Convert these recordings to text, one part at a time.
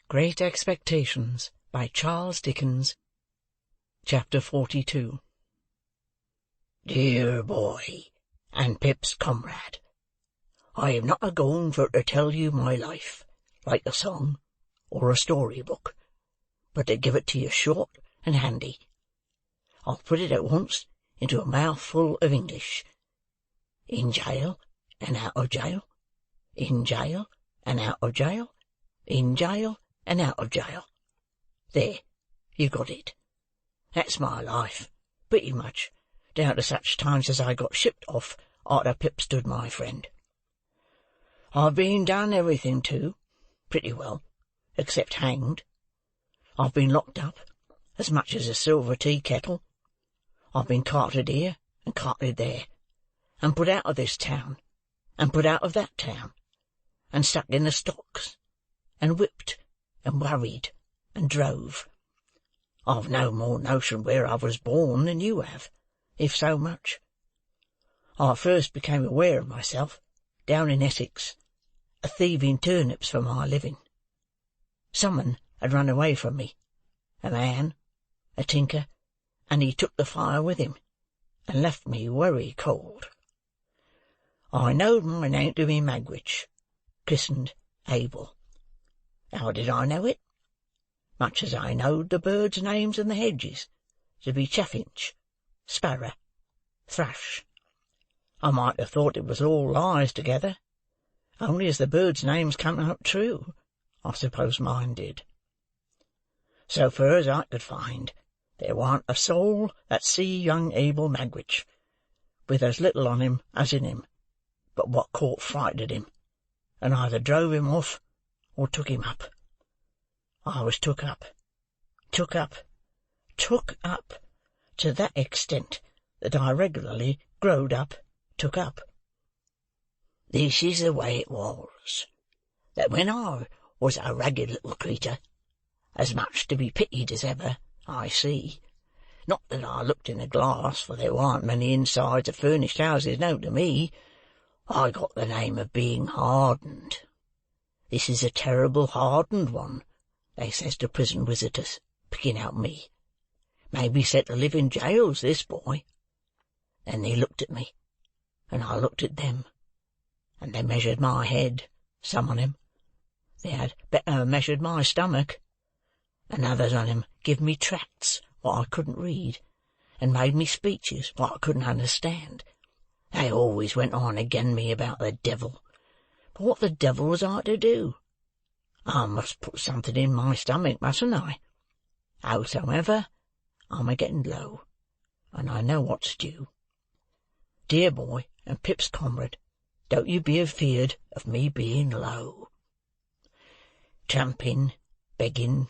Great Expectations, by Charles Dickens. Chapter 42. Dear boy, and Pip's comrade, I am not a-going for to tell you my life, like a song, or a story-book, but to give it to you short and handy. I'll put it at once into a mouthful of English. In jail, and out of jail. In jail, and out of jail. In jail, and out of jail. There, you've got it. That's my life, pretty much, down to such times as I got shipped off arter Pip stood my friend. I've been done everything to, pretty well, except hanged. I've been locked up, as much as a silver tea kettle. I've been carted here, and carted there, and put out of this town, and put out of that town, and stuck in the stocks, and whipped, and worried, and drove. I've no more notion where I was born than you have, if so much. I first became aware of myself, down in Essex, a-thieving turnips for my living. Someone had run away from me, a man, a tinker, and he took the fire with him, and left me wery cold. I knowed my name to be Magwitch, christened Abel. How did I know it? Much as I knowed the birds' names in the hedges, to be chaffinch, sparrow, thrush. I might have thought it was all lies together, only as the birds' names come out true, I suppose mine did. So far as I could find, there warn't a soul that see young Abel Magwitch, with as little on him as in him, but what caught fright at him, and either drove him off or took him up. I was took up, to that extent that I regularly growed up, took up. This is the way it was, that when I was a ragged little creetur, as much to be pitied as ever, I see, not that I looked in a glass, for there warn't many insides of furnished houses known to me, I got the name of being hardened. This is a terrible hardened one, they says to prison visitors, picking out me. May be set to live in jails, this boy. Then they looked at me, and I looked at them, and they measured my head, some on 'em. They had better measured my stomach, and others on 'em give me tracts what I couldn't read, and made me speeches what I couldn't understand. They always went on again me about the devil, but what the devil was I to do? I must put something in my stomach, mustn't I? Howsoever, I'm a-getting low, and I know what's due. Dear boy and Pip's comrade, don't you be afeard of me being low. Tramping, begging,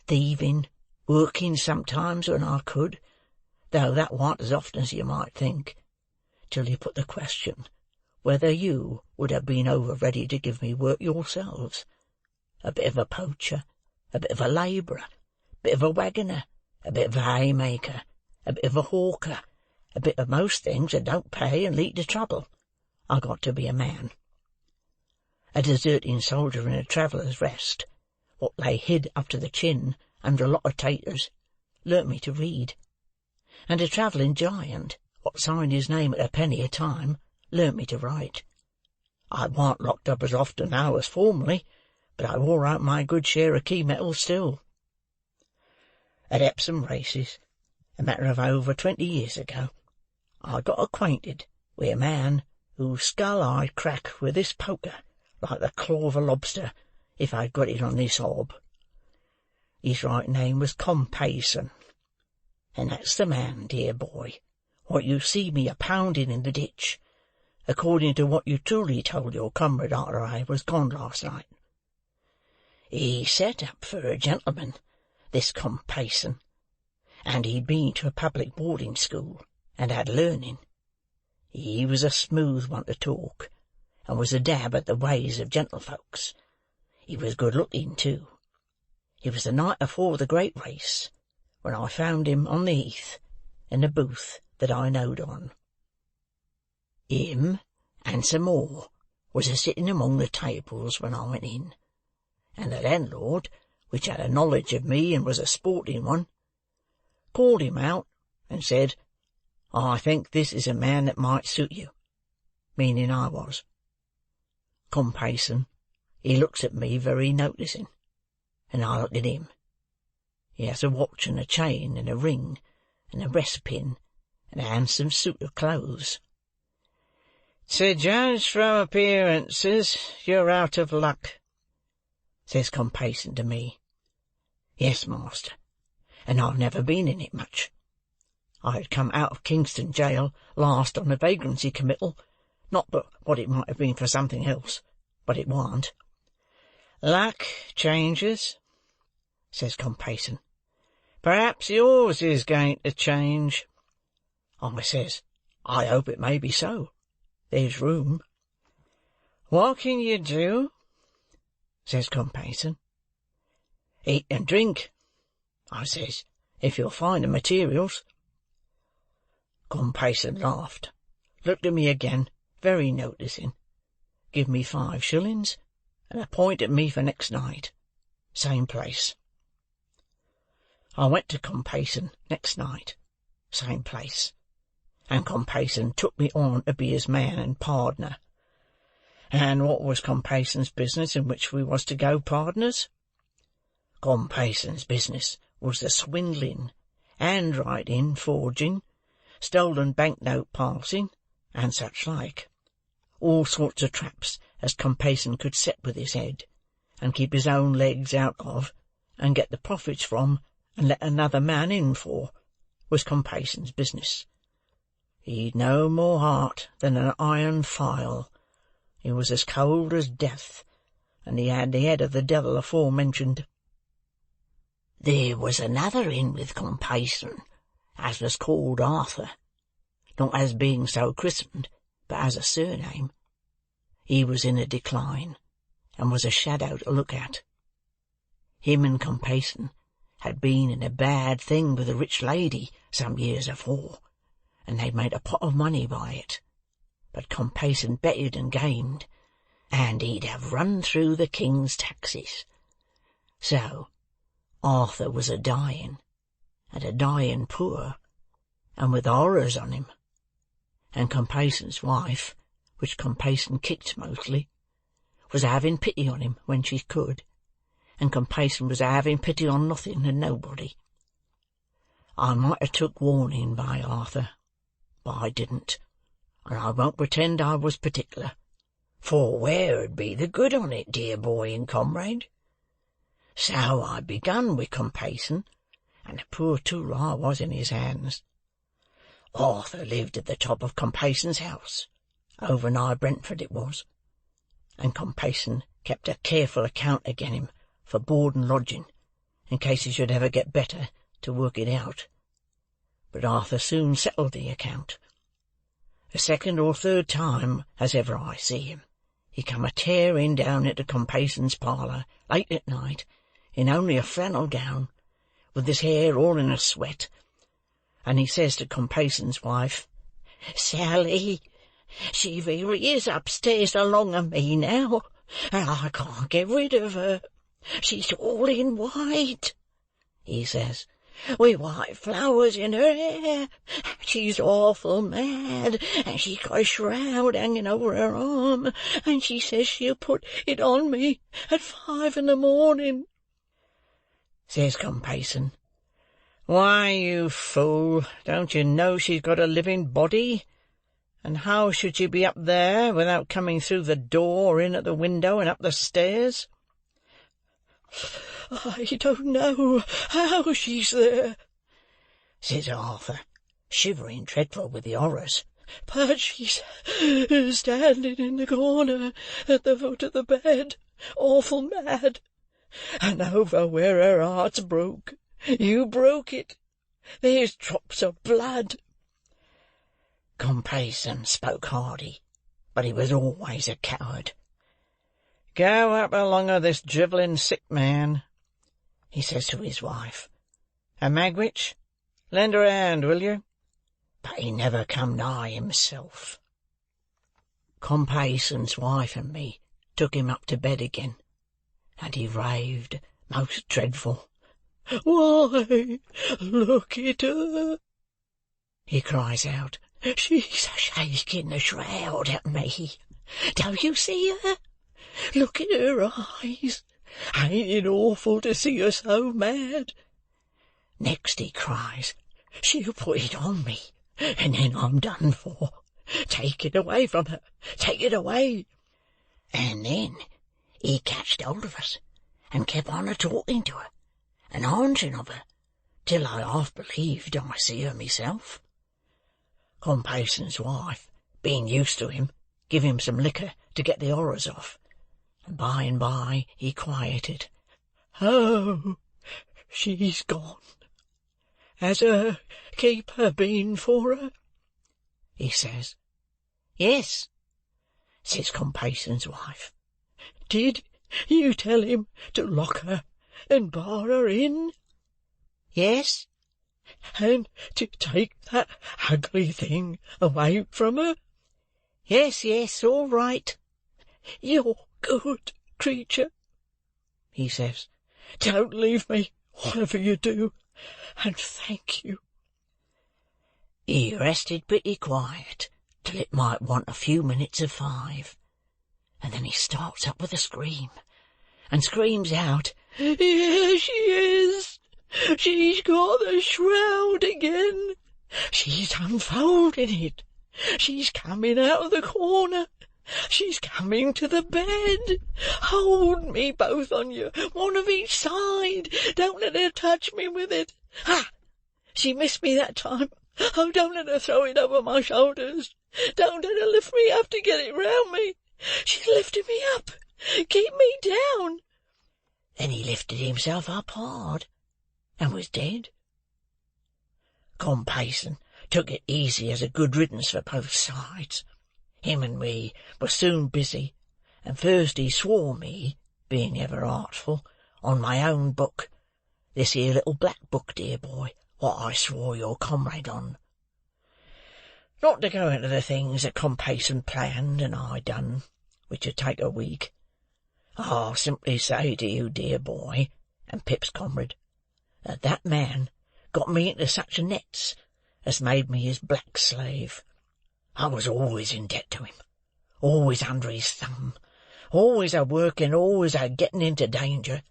thieving, working sometimes when I could, though that warn't as often as you might think, till you put the question whether you would have been over ready to give me work yourselves. A bit of a poacher, a bit of a labourer, a bit of a waggoner, a bit of a haymaker, a bit of a hawker, a bit of most things that don't pay and lead to trouble. I got to be a man. A deserting soldier in a traveller's rest, what lay hid up to the chin under a lot of taters, learnt me to read. And a travelling giant, what signed his name at a penny a time, learnt me to write. I warn't locked up as often now as formerly, but I wore out my good share of key metals still. At Epsom races, a matter of over 20 years ago, I got acquainted with a man whose skull I'd crack with this poker like the claw of a lobster, if I'd got it on this hob. His right name was Compayson, and that's the man, dear boy, what you see me a-pounding in the ditch, according to what you truly told your comrade arter I was gone last night. He set up for a gentleman, this Compayson, and he'd been to a public boarding school, and had learning. He was a smooth one to talk, and was a dab at the ways of gentlefolks. He was good-looking, too. It was the night afore the great race, when I found him on the heath, in the booth that I knowed on. Him and some more was a-sitting among the tables when I went in, and the landlord which had a knowledge of me and was a sporting one, called him out and said, "I think this is a man that might suit you," meaning I was. Compeyson, he looks at me very noticing, and I look at him. He has a watch and a chain and a ring and a breastpin and a handsome suit of clothes. "To judge from appearances, you're out of luck," says Compeyson to me. "Yes, master, and I've never been in it much. I had come out of Kingston jail last on a vagrancy committal, not but what it might have been for something else, but it warn't." "Luck changes," says Compeyson. "Perhaps yours is going to change." I says, "I hope it may be so. There's room." "What can you do?" says Compeyson. "Eat and drink," I says, "if you'll find the materials." Compeyson laughed, looked at me again, very noticing, give me 5 shillings, and appointed me for next night, same place. I went to Compeyson next night, same place, and Compeyson took me on to be his man and pardner. And what was Compayson's business in which we was to go pardners? Compayson's business was the swindling, handwriting, forging, stolen banknote passing, and such like. All sorts of traps as Compeyson could set with his head, and keep his own legs out of, and get the profits from, and let another man in for, was Compayson's business. He'd no more heart than an iron file. He was as cold as death, and he had the head of the devil aforementioned. There was another in with Compeyson, as was called Arthur, not as being so christened, but as a surname. He was in a decline, and was a shadow to look at. Him and Compeyson had been in a bad thing with a rich lady some years afore, and they'd made a pot of money by it. But Compeyson betted and gamed, and he'd have run through the king's taxes. So Arthur was a-dying, and a-dying poor, and with horrors on him. And Compayson's wife, which Compeyson kicked mostly, was a-having pity on him when she could, and Compeyson was a-having pity on nothing and nobody. I might have took warning by Arthur, but I didn't, and I won't pretend I was particular, for where'd be the good on it, dear boy and comrade? So I begun with Compeyson, and a poor tool I was in his hands. Arthur lived at the top of Compayson's house, over nigh Brentford it was, and Compeyson kept a careful account again him for board and lodging, in case he should ever get better to work it out. But Arthur soon settled the account. The 2nd or 3rd time as ever I see him, he come a-tearing down into Compayson's parlour, late at night, in only a flannel gown, with his hair all in a sweat, and he says to Compayson's wife, "Sally, she really is upstairs along of me now, and I can't get rid of her. She's all in white," he says, "with white flowers in her hair. She's awful mad, and she's got a shroud hanging over her arm, and she says she'll put it on me at 5 in the morning. Says Compeyson, "Why, you fool, don't you know she's got a living body? And how should she be up there without coming through the door or in at the window and up the stairs?" "I don't know how she's there," says Arthur, shivering dreadful with the horrors, "but she's standing in the corner at the foot of the bed, awful mad, and over where her heart's broke. You broke it. There's drops of blood." Compeyson spoke hardy, but he was always a coward. "Go up along of this drivelling sick man," he says to his wife, "and Magwitch, lend her a hand, will you?" But he never come nigh himself. Compayson's wife and me took him up to bed again, and he raved most dreadful. Why, look at her!" he cries out. "She's a-shaking the shroud at me. Don't you see her? Look at her eyes. Ain't it awful to see her so mad?" Next he cries, "She'll put it on me, and then I'm done for. Take it away from her. Take it away." And then he catched hold of us, and kept on a-talking to her, and answering of her, till I half believed I see her myself. Compayson's wife, being used to him, give him some liquor to get the horrors off, and by he quieted. "Oh, she's gone. Has her keeper been for her?" he says. "Yes," says Compayson's wife. "Did you tell him to lock her and bar her in?" "Yes." "And to take that ugly thing away from her?" "Yes, yes, all right." "You're good creature," he says. "Don't leave me, whatever you do, and thank you." He rested pretty quiet till it might want a few minutes of 5, and then he starts up with a scream, and screams out, "Here she is! She's got the shroud again! She's unfolding it! She's coming out of the corner! She's coming to the bed! Hold me, both on you, one of each side! Don't let her touch me with it! Ha! She missed me that time! Oh, don't let her throw it over my shoulders! Don't let her lift me up to get it round me! She's lifting me up! Keep me down!" Then he lifted himself up hard, and was dead. Compayson took it easy as a good riddance for both sides. Him and me were soon busy, and first he swore me, being ever artful, on my own book, this here little black book, dear boy, what I swore your comrade on. Not to go into the things that Compayson planned and I done, which 'ud take a week, I'll simply say to you, dear boy, and Pip's comrade, that man got me into such nets as made me his black slave. I was always in debt to him, always under his thumb, always a-working, always a-getting into danger.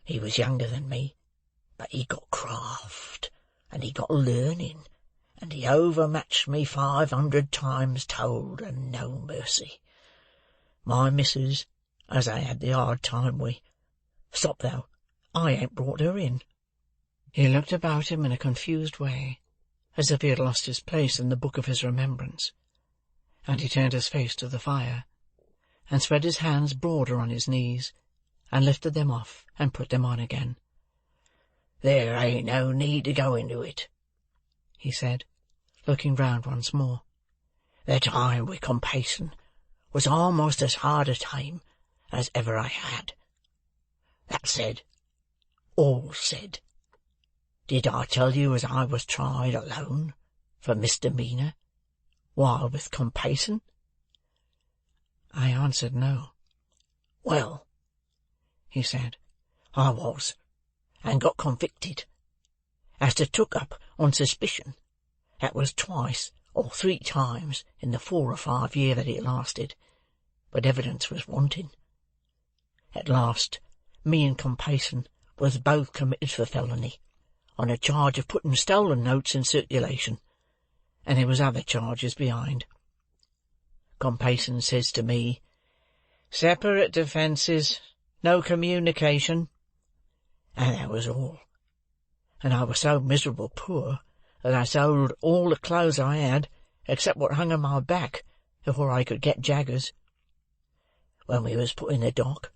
He was younger than me, but he got craft, and he got learning, and he overmatched me 500 times told, and no mercy. My missus, as I had the hard time with— Stop, though, I ain't brought her in." He looked about him in a confused way, as if he had lost his place in the book of his remembrance, and he turned his face to the fire, and spread his hands broader on his knees, and lifted them off and put them on again. "There ain't no need to go into it," he said, looking round once more. "The time with Compayson was almost as hard a time as ever I had. That said, all said, did I tell you as I was tried alone for misdemeanour, while with Compayson?" I answered no. "Well," he said, "I was, and got convicted. As to took up on suspicion, that was twice or 3 times in the 4 or 5 year that it lasted, but evidence was wanting. At last, me and Compayson was both committed for felony, on a charge of putting stolen notes in circulation, and there was other charges behind. Compayson says to me, 'Separate defences, no communication,' and that was all. And I was so miserable poor that I sold all the clothes I had, except what hung on my back, before I could get jaggers. When we was put in the dock,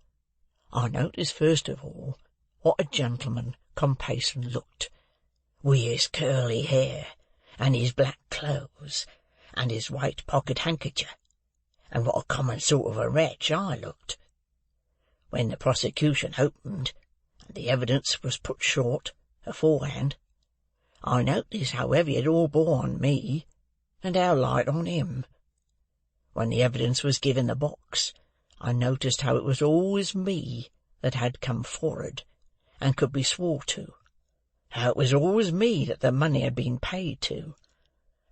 I noticed first of all what a gentleman Compayson looked, with his curly hair, and his black clothes, and his white pocket handkerchief, and what a common sort of a wretch I looked. When the prosecution opened, and the evidence was put short aforehand, I noticed how heavy it all bore on me, and how light on him. When the evidence was given the box, I noticed how it was always me that had come for'ard, and could be swore to; how it was always me that the money had been paid to;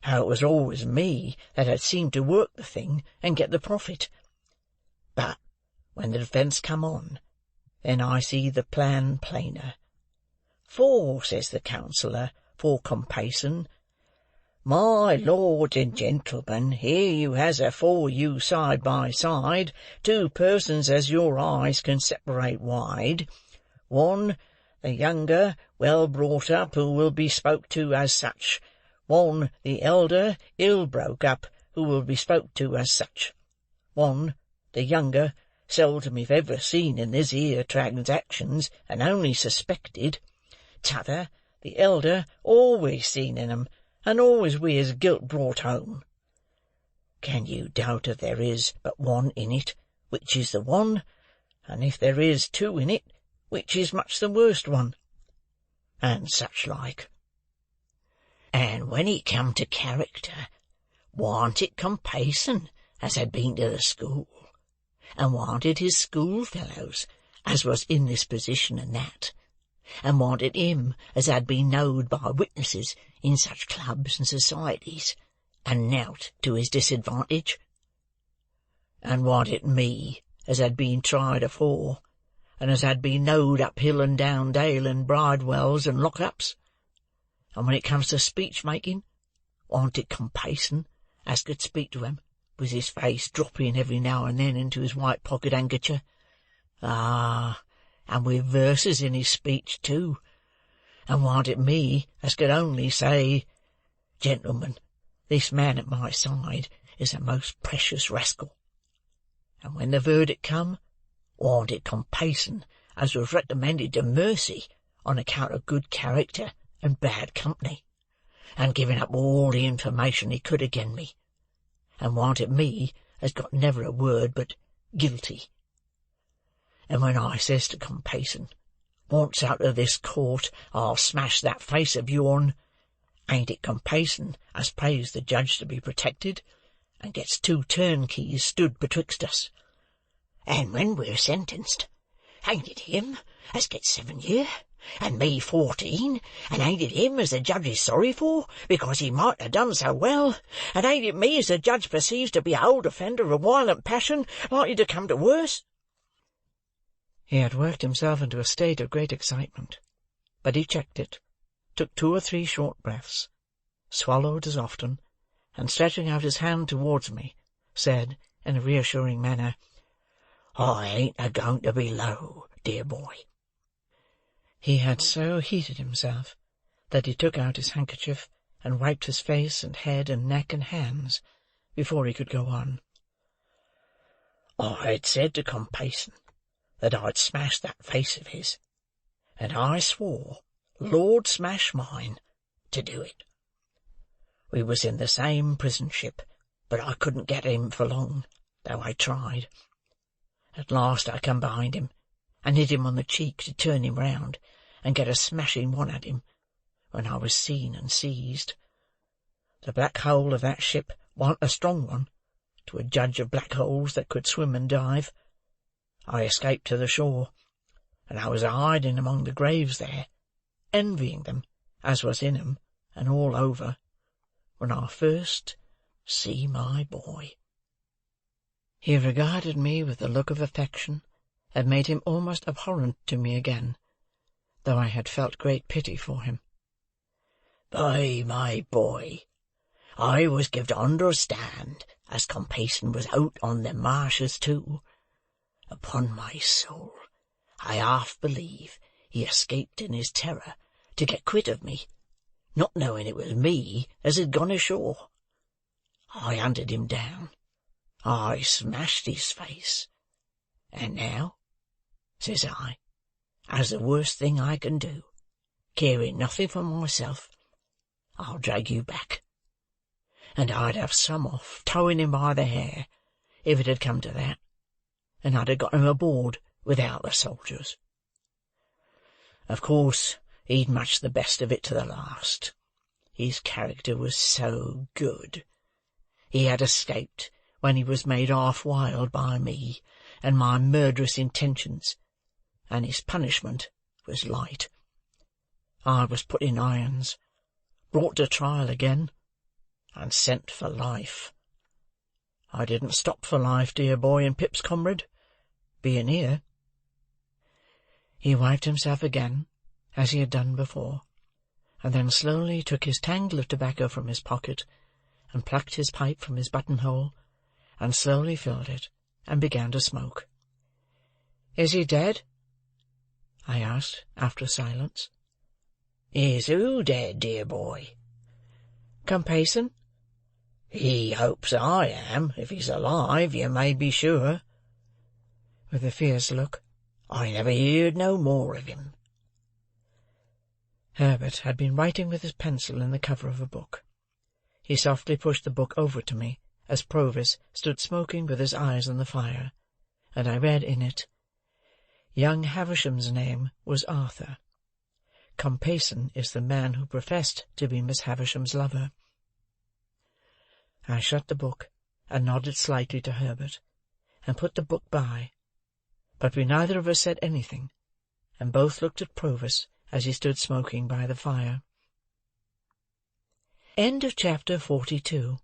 how it was always me that had seemed to work the thing and get the profit. But when the defence come on, then I see the plan plainer. For, says the counsellor for Compeyson, my lords and gentlemen, here you has afore you side by side two persons as your eyes can separate wide. One, the younger, well brought up, who will be spoke to as such; one, the elder, ill broke up, who will be spoke to as such. One, the younger, seldom if ever seen in this here transactions, and only suspected; t'other, the elder, always seen in 'em, and always wi' his guilt brought home. Can you doubt if there is but one in it, which is the one, and if there is two in it, which is much the worst one? And such like. And when it come to character, warn't it Compeyson as had been to the school, and warn't it his schoolfellows as was in this position and that, and warn't it him as had been knowed by witnesses in such clubs and societies, and nowt to his disadvantage? And warn't it me as had been tried afore, and as had been knowed up hill and down dale in bridewells and lock-ups? And when it comes to speech-making, warn't it Compeyson as could speak to him, with his face dropping every now and then into his white pocket-handkercher? Ah, and with verses in his speech too. And warn't it me as could only say, Gentlemen, this man at my side is a most precious rascal. And when the verdict come, warn't it Compeyson as was recommended to mercy on account of good character and bad company, and giving up all the information he could again me? And warn't it me as got never a word but guilty? And when I says to Compeyson, once out of this court I'll smash that face of yourn, ain't it Compeyson as prays the judge to be protected, and gets two turnkeys stood betwixt us? And when we're sentenced, ain't it him as gets 7 year, and me 14, and ain't it him as the judge is sorry for, because he might have done so well, and ain't it me as the judge perceives to be a old offender of violent passion, likely to come to worse? He had worked himself into a state of great excitement, but he checked it, took 2 or 3 short breaths, swallowed as often, and stretching out his hand towards me, said, in a reassuring manner, I ain't a-going to be low, dear boy. He had so heated himself that he took out his handkerchief and wiped his face and head and neck and hands before he could go on. I had said to Compeyson that I'd smash that face of his, and I swore, Lord smash mine, to do it. We was in the same prison ship, but I couldn't get him for long, though I tried. At last I come behind him, and hit him on the cheek to turn him round, and get a smashing one at him, when I was seen and seized. The black hole of that ship warn't a strong one, to a judge of black holes that could swim and dive. I escaped to the shore, and I was a-hiding among the graves there, envying them, as was in 'em, and all over, when I first see my boy. He regarded me with a look of affection that made him almost abhorrent to me again, though I had felt great pity for him. By my boy, I was give to understand as Compeyson was out on the marshes too. Upon my soul, I half believe he escaped in his terror to get quit of me, not knowing it was me as had gone ashore. I hunted him down. I smashed his face. And now, says I, as the worst thing I can do, caring nothing for myself, I'll drag you back. And I'd have some off towing him by the hair, if it had come to that, and I'd have got him aboard without the soldiers. Of course, he'd much the best of it to the last. His character was so good. He had escaped when he was made half wild by me and my murderous intentions, and his punishment was light. I was put in irons, brought to trial again, and sent for life. I didn't stop for life, dear boy and Pip's comrade, being here." He wiped himself again, as he had done before, and then slowly took his tangle of tobacco from his pocket, and plucked his pipe from his buttonhole, and slowly filled it, and began to smoke. "Is he dead?" I asked, after a silence. "Is who dead, dear boy?" "Compeyson?" "He hopes I am. If he's alive, you may be sure." With a fierce look, "I never heerd no more of him." Herbert had been writing with his pencil in the cover of a book. He softly pushed the book over to me, as Provis stood smoking with his eyes on the fire, and I read in it, "Young Havisham's name was Arthur. Compeyson is the man who professed to be Miss Havisham's lover." I shut the book, and nodded slightly to Herbert, and put the book by, but we neither of us said anything, and both looked at Provis as he stood smoking by the fire. Chapter 42.